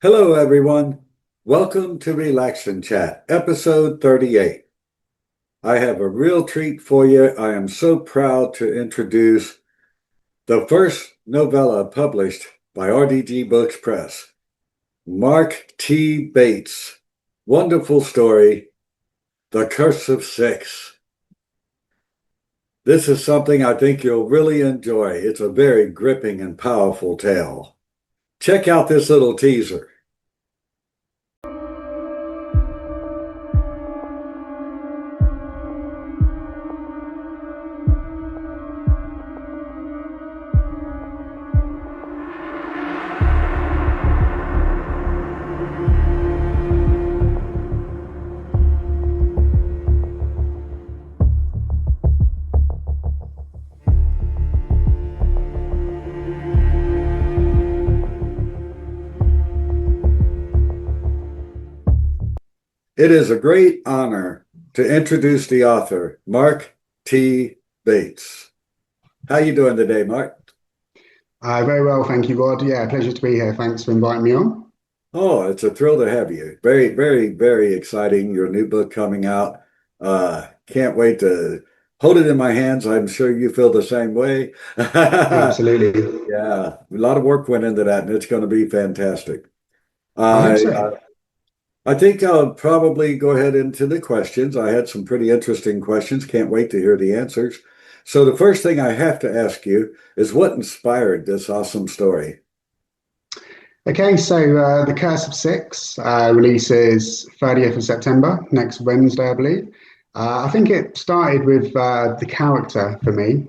Hello, everyone. Welcome to Relax and Chat, episode 38. I have a real treat for you. I am so proud to introduce the first novella published by RDG Books Press, Mark T. Bates' wonderful story, The Curse of Six. This is something I think you'll really enjoy. It's a very gripping and powerful tale. Check out this little teaser. It is a great honor to introduce the author, Mark T. Bates. How you doing today, Mark? Very well, thank you, Rod. Yeah, pleasure to be here. Thanks for inviting me on. Oh, it's a thrill to have you. Very, very, very exciting. Your new book coming out. Can't wait to hold it in my hands. I'm sure you feel the same way. Absolutely. Yeah, a lot of work went into that, and it's going to be fantastic. I hope I so. I think I'll probably go ahead into the questions. I had some pretty interesting questions. Can't wait to hear the answers. So the first thing I have to ask you is what inspired this awesome story? Okay, so The Curse of Six releases 30th of September, next Wednesday, I believe. I think it started with the character for me.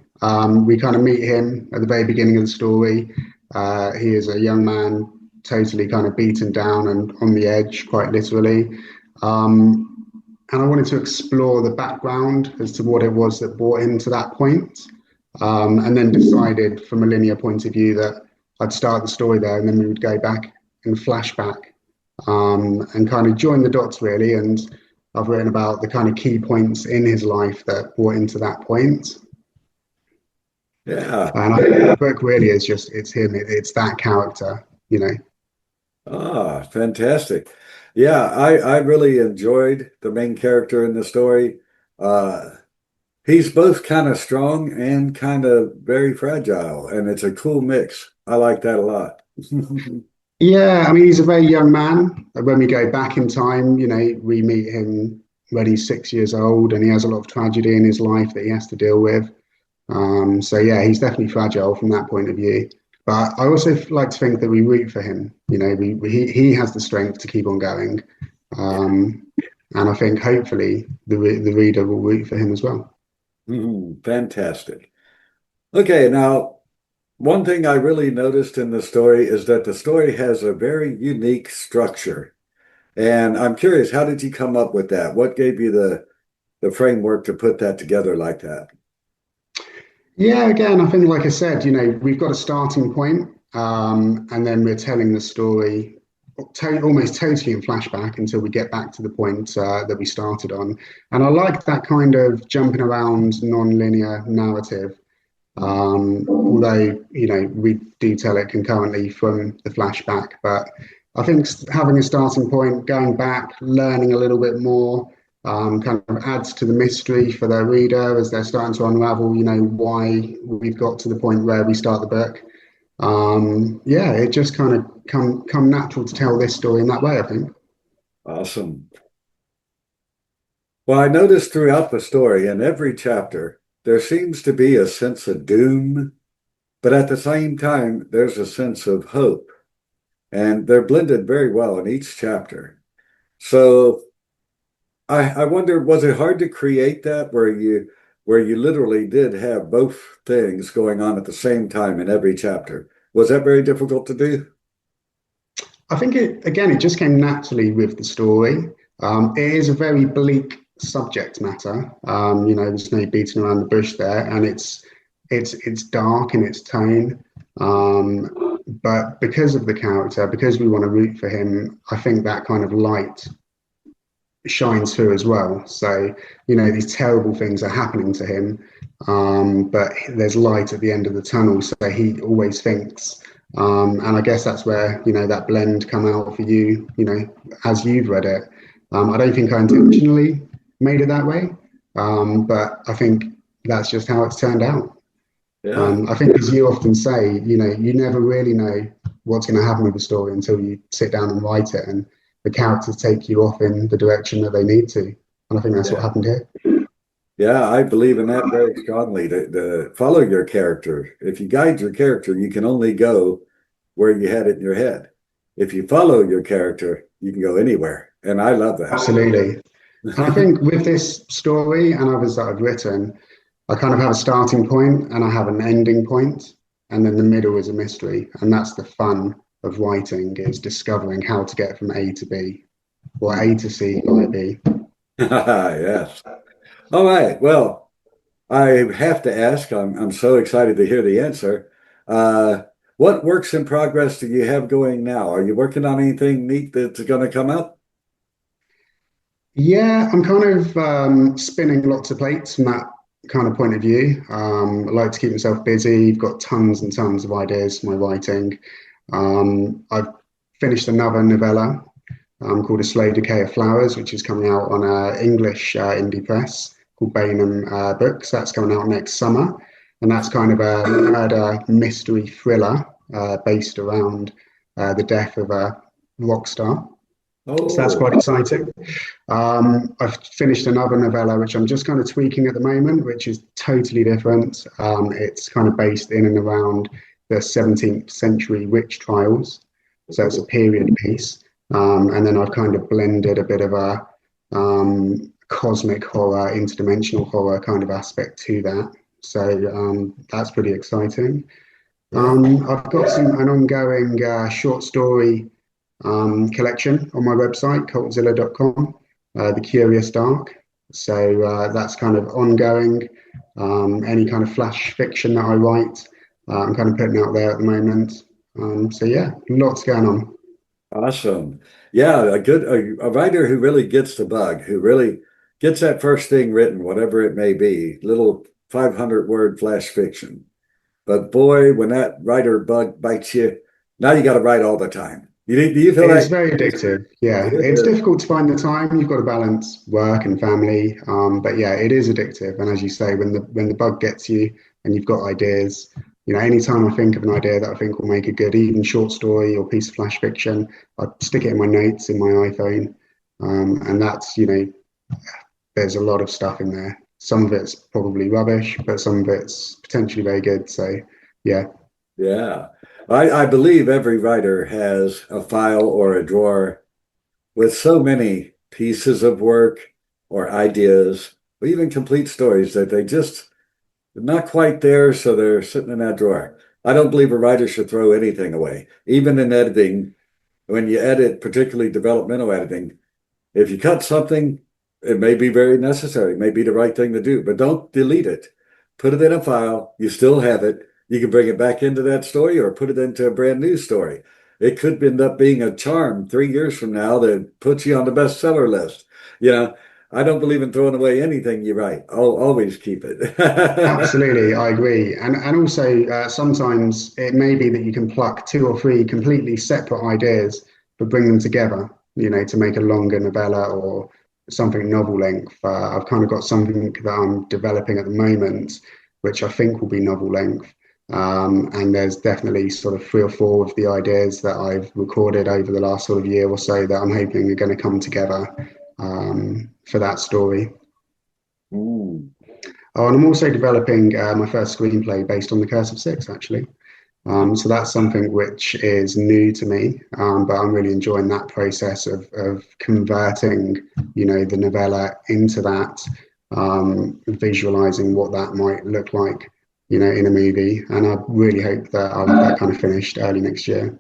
We kind of meet him at the very beginning of the story. He is a young man, totally kind of beaten down and on the edge, quite literally. Um, and I wanted to explore the background as to what it was that brought him to that point. And then decided from a linear point of view that I'd start the story there and then we would go back and flashback and kind of join the dots really. And I've written about the kind of key points in his life that brought him to that point. Yeah. And I think the book really is just, it's him, it's that character, you know. Ah, fantastic. Yeah, I really enjoyed the main character in the story. Uh, he's both kind of strong and kind of very fragile, and it's a cool mix. I like that a lot. Yeah, I mean, he's a very young man. When we go back in time, you know, we meet him when he's 6 years old and he has a lot of tragedy in his life that he has to deal with. So yeah, he's definitely fragile from that point of view. But I also like to think that we root for him. You know, he has the strength to keep on going, um, and I think hopefully the reader will root for him as well. Fantastic. Okay, now one thing I really noticed in the story is that the story has a very unique structure. And I'm curious, how did you come up with that? What gave you the framework to put that together like that? Yeah, again, I think like I said, you know, we've got a starting point, and then we're telling the story almost totally in flashback until we get back to the point that we started on. And I like that kind of jumping around non-linear narrative. Although, you know, we do tell it concurrently from the flashback, but I think having a starting point, going back, learning a little bit more, kind of adds to the mystery for their reader as they're starting to unravel, you know, why we've got to the point where we start the book. Yeah, it just kind of come natural to tell this story in that way, I think. Awesome. Well, I noticed throughout the story, in every chapter, there seems to be a sense of doom, but at the same time, there's a sense of hope. And they're blended very well in each chapter. So I wonder, was it hard to create that where you literally did have both things going on at the same time in every chapter? Was that very difficult to do? I think it just came naturally with the story. It is a very bleak subject matter. You know, there's no beating around the bush there, and it's dark in its tone. But because of the character, because we want to root for him, I think that kind of light shines through as well. So, you know, these terrible things are happening to him, but there's light at the end of the tunnel. So he always thinks And I guess that's where, that blend come out for you, as you've read it. I don't think I intentionally made it that way, but I think that's just how it's turned out. Yeah. I think, as you often say, you never really know what's going to happen with the story until you sit down and write it, and the characters take you off in the direction that they need to. And I think that's what Yeah. happened here. Yeah, I believe in that very strongly. To follow your character. If you guide your character, you can only go where you had it in your head. If you follow your character, you can go anywhere. And I love that. Absolutely. And I think with this story and others that I've written, I kind of have a starting point and I have an ending point, and then the middle is a mystery. And that's the fun of writing, is discovering how to get from A to B, or A to C by B. Yes. All right. Well, I have to ask, I'm so excited to hear the answer. Uh, what works in progress do you have going now? Are you working on anything neat that's going to come out? Yeah, I'm kind of spinning lots of plates from that kind of point of view. I like to keep myself busy. I've got tons and tons of ideas for my writing. I've finished another novella called A Slow Decay of Flowers, which is coming out on an English indie press called Bainham Books. That's coming out next summer. And that's kind of a murder mystery thriller based around the death of a rock star. So that's Oh, quite exciting. I've finished another novella, which I'm just kind of tweaking at the moment, which is totally different. It's kind of based in and around the 17th century witch trials. So it's a period piece. And then I've kind of blended a bit of a cosmic horror, interdimensional horror kind of aspect to that. So that's pretty exciting. yeah. I've got an ongoing short story collection on my website, cultzilla.com, The Curious Dark. So that's kind of ongoing. Any kind of flash fiction that I write, I'm kind of putting out there at the moment. So yeah, lots going on. Awesome. Yeah, a writer who really gets the bug, who really gets that first thing written, whatever it may be, little 500 word flash fiction. But boy, when that writer bug bites you, now you got to write all the time. Do you feel It's that? very addictive. Yeah, It it's is. difficult to find the time. You've got to balance work and family. But yeah, it is addictive. And as you say, when the bug gets you and you've got ideas, anytime I think of an idea that I think will make a good, even short story or piece of flash fiction, I stick it in my notes in my iPhone. And that's, there's a lot of stuff in there. Some of it's probably rubbish, but some of it's potentially very good. So yeah, Yeah. I believe every writer has a file or a drawer with so many pieces of work or ideas or even complete stories that they just not quite there, so they're sitting in that drawer. I don't believe a writer should throw anything away. Even in editing, when you edit, particularly developmental editing, if you cut something, it may be very necessary, it may be the right thing to do, but don't delete it. Put it in a file. You still have it. You can bring it back into that story or put it into a brand new story. It could end up being a charm 3 years from now that puts you on the bestseller list. You know, I don't believe in throwing away anything you write. I'll always keep it. absolutely, I agree. And also sometimes it may be that you can pluck two or three completely separate ideas, but bring them together, to make a longer novella or something novel length. I've kind of got something that I'm developing at the moment, which I think will be novel length. And there's definitely sort of three or four of the ideas that I've recorded over the last sort of year or so that I'm hoping are going to come together for that story. Mm. Oh, and I'm also developing my first screenplay based on The Curse of Six, actually. So that's something which is new to me, but I'm really enjoying that process of converting, the novella into that, visualizing what that might look like, in a movie. And I really hope that I'll have that kind of finished early next year.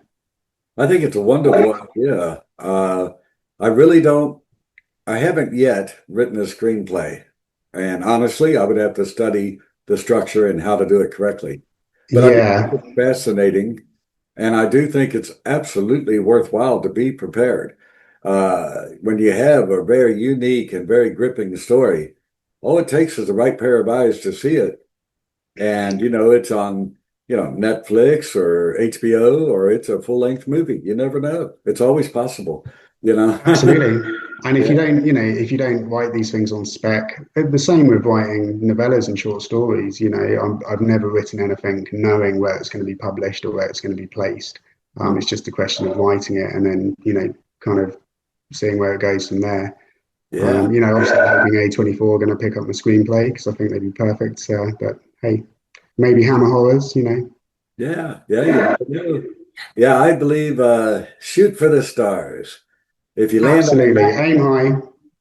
I think it's a wonderful idea. I really don't, I haven't yet written a screenplay. And honestly, I would have to study the structure and how to do it correctly. But I do think Yeah, it's fascinating, and I do think it's absolutely worthwhile to be prepared. When you have a very unique and very gripping story, all it takes is the right pair of eyes to see it. And, it's on, Netflix or HBO, or it's a full-length movie. You never know. It's always possible, you know. Absolutely. And if you Yeah, don't, if you don't write these things on spec, the same with writing novellas and short stories. I've never written anything knowing where it's going to be published or where it's going to be placed. It's just a question of writing it and then, kind of seeing where it goes from there. yeah, Obviously I'm hoping A24 are going to pick up my screenplay because I think they'd be perfect. But hey, maybe Hammer Horrors. yeah, yeah. You never know. Yeah, I believe shoot for the stars. If you land on Absolutely. that,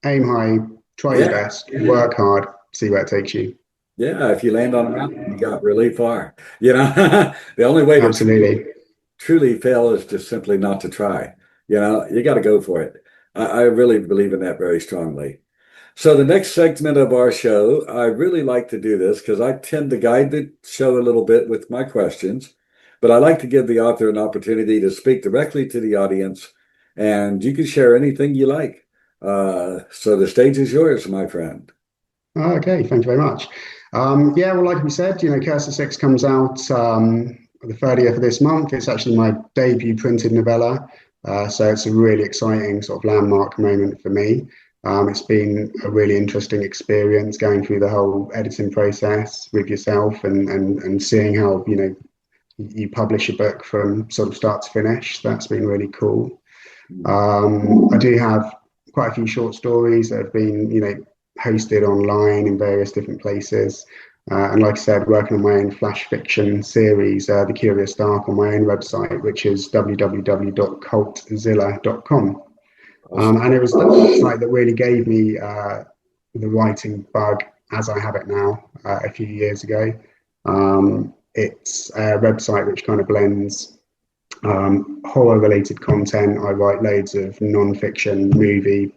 Aim high, try your yeah, best, work hard, see where it takes you. yeah. If you land on a mountain, you got really far. The only way to Absolutely. truly fail is just simply not to try. You got to go for it. I really believe in that very strongly. So the next segment of our show, I really like to do this because I tend to guide the show a little bit with my questions, but I like to give the author an opportunity to speak directly to the audience, and you can share anything you like. So the stage is yours, my friend. Okay, thank you very much. Yeah, well, like we said, Curse of Six comes out the 30th of this month. It's actually my debut printed novella, so it's a really exciting sort of landmark moment for me. It's been a really interesting experience going through the whole editing process with yourself and seeing how, you publish a book from sort of start to finish. That's been really cool. I do have quite a few short stories that have been, hosted online in various different places. And like I said, working on my own flash fiction series, The Curious Dark, on my own website, which is www.cultzilla.com. Awesome. And it was the website that really gave me the writing bug as I have it now a few years ago. It's a website which kind of blends horror related content. I write loads of non-fiction movie,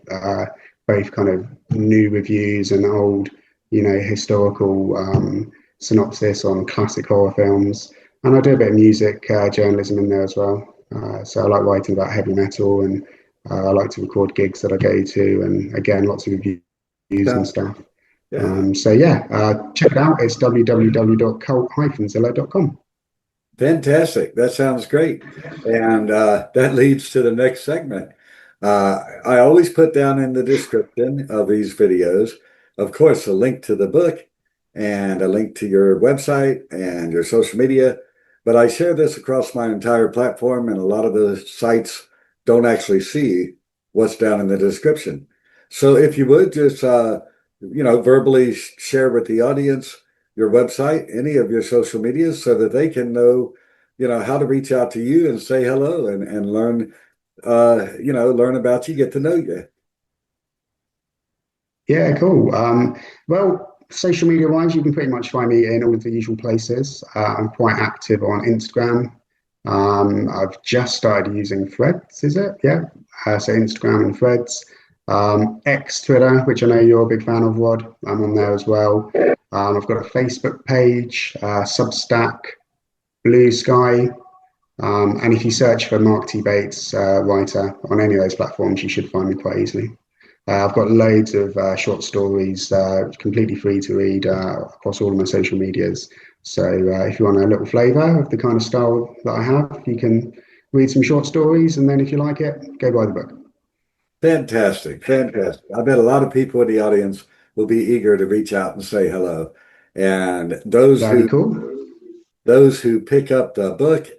both kind of new reviews and old, historical synopsis on classic horror films. And I do a bit of music journalism in there as well. So I like writing about heavy metal, and I like to record gigs that I go to, and again, lots of reviews and Sounds good. stuff. Yeah. So yeah, check it out. It's www.cult-zilla.com. Fantastic. That sounds great. And that leads to the next segment. I always put down in the description of these videos, of course, a link to the book and a link to your website and your social media. But I share this across my entire platform, and a lot of the sites don't actually see what's down in the description. So if you would just, verbally share with the audience your website, any of your social medias, so that they can know, how to reach out to you and say hello and learn, learn about you, get to know you. Yeah, cool. Well, social media wise, you can pretty much find me in all of the usual places. I'm quite active on Instagram. I've just started using Threads, is it? Yeah. So Instagram and Threads. X Twitter, which I know you're a big fan of, Rod. I'm on there as well. I've got a Facebook page, Substack, Blue Sky. And if you search for Mark T. Bates, writer, on any of those platforms, you should find me quite easily. I've got loads of short stories, completely free to read across all of my social medias. So if you want a little flavour of the kind of style that I have, you can read some short stories, and then if you like it, go buy the book. Fantastic, fantastic. I bet a lot of people in the audience will be eager to reach out and say hello. And That'd be cool. those who pick up the book,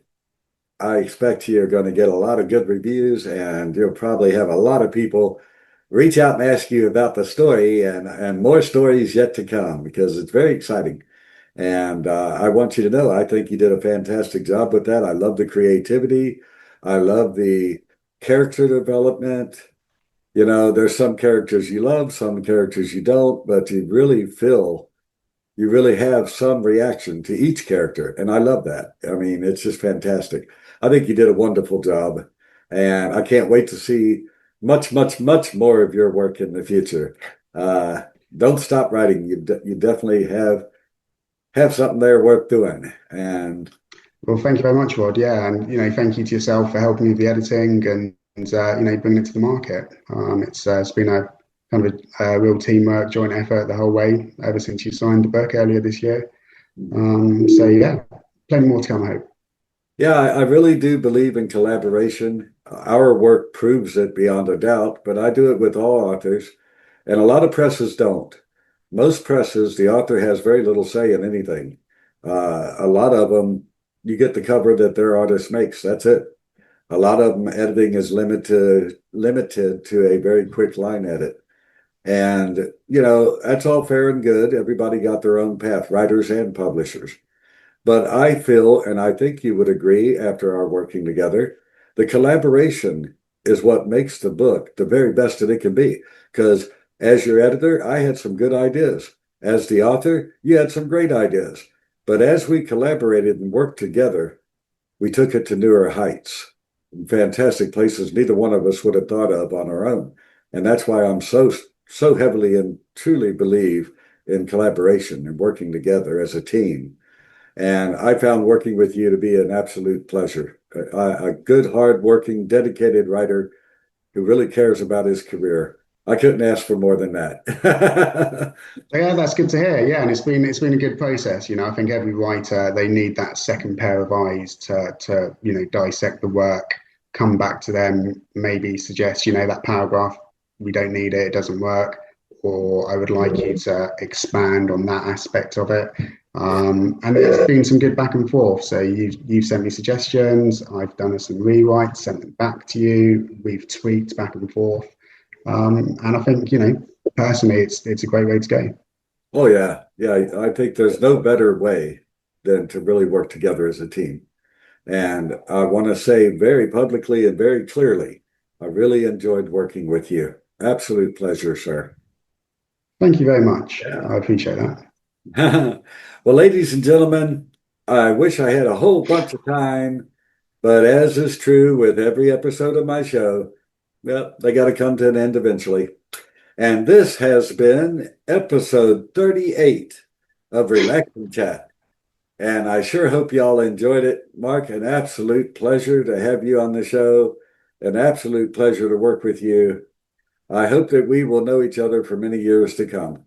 I expect you're going to get a lot of good reviews, and you'll probably have a lot of people reach out and ask you about the story, and more stories yet to come, because it's very exciting. And I want you to know, I think you did a fantastic job with that. I love the creativity. I love the character development. There's some characters you love, some characters you don't, but you really have some reaction to each character. And I love that. I mean, it's just fantastic. I think you did a wonderful job. And I can't wait to see much, much, much more of your work in the future. Uh, don't stop writing. You definitely have something there worth doing. And Well, thank you very much, Rod. Yeah, and thank you to yourself for helping me with the editing and bringing it to the market. It's been a kind of a real teamwork, joint effort the whole way ever since you signed the book earlier this year. So yeah, plenty more to come, I hope. Yeah, I really do believe in collaboration. Our work proves it beyond a doubt, but I do it with all authors, and a lot of presses don't. Most presses, the author has very little say in anything. A lot of them, you get the cover that their artist makes. That's it. A lot of them, editing is limited to a very quick line edit. And, that's all fair and good. Everybody got their own path, writers and publishers. But I feel, and I think you would agree after our working together, the collaboration is what makes the book the very best that it can be. Because as your editor, I had some good ideas. As the author, you had some great ideas. But as we collaborated and worked together, we took it to newer heights, fantastic places neither one of us would have thought of on our own. And that's why I'm so heavily and truly believe in collaboration and working together as a team. And I found working with you to be an absolute pleasure. A good, hard-working, dedicated writer who really cares about his career. I couldn't ask for more than that. Yeah, that's good to hear. Yeah, and it's been a good process. I think every writer they need that second pair of eyes to dissect the work, come back to them, maybe suggest that paragraph we don't need it, it doesn't work, or I would like you to expand on that aspect of it. And there's been some good back and forth. So you've sent me suggestions, I've done some rewrites, sent them back to you, we've tweaked back and forth. And I think, personally, it's a great way to go. Oh yeah, yeah. I think there's no better way than to really work together as a team. And I want to say very publicly and very clearly, I really enjoyed working with you. Absolute pleasure, sir. Thank you very much. Yeah. I appreciate that. Well, ladies and gentlemen, I wish I had a whole bunch of time, but as is true with every episode of my show, well, they got to come to an end eventually. And this has been episode 38 of Relaxing Chat. And I sure hope y'all enjoyed it. Mark, an absolute pleasure to have you on the show. An absolute pleasure to work with you. I hope that we will know each other for many years to come.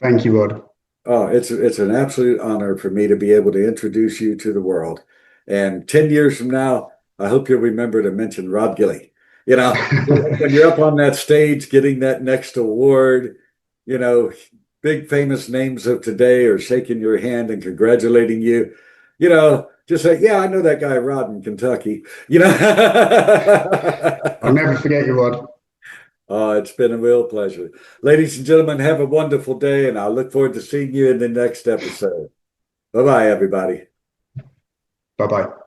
Thank you, Rod. Oh, it's an absolute honor for me to be able to introduce you to the world. And 10 years from now, I hope you'll remember to mention Rod Gilley. When you're up on that stage getting that next award, you know, big famous names of today are shaking your hand and congratulating you. Just say, yeah, I know that guy Rod in Kentucky. I'll never forget you, Rod. Oh, it's been a real pleasure. Ladies and gentlemen, have a wonderful day, and I look forward to seeing you in the next episode. Bye-bye, everybody. Bye bye.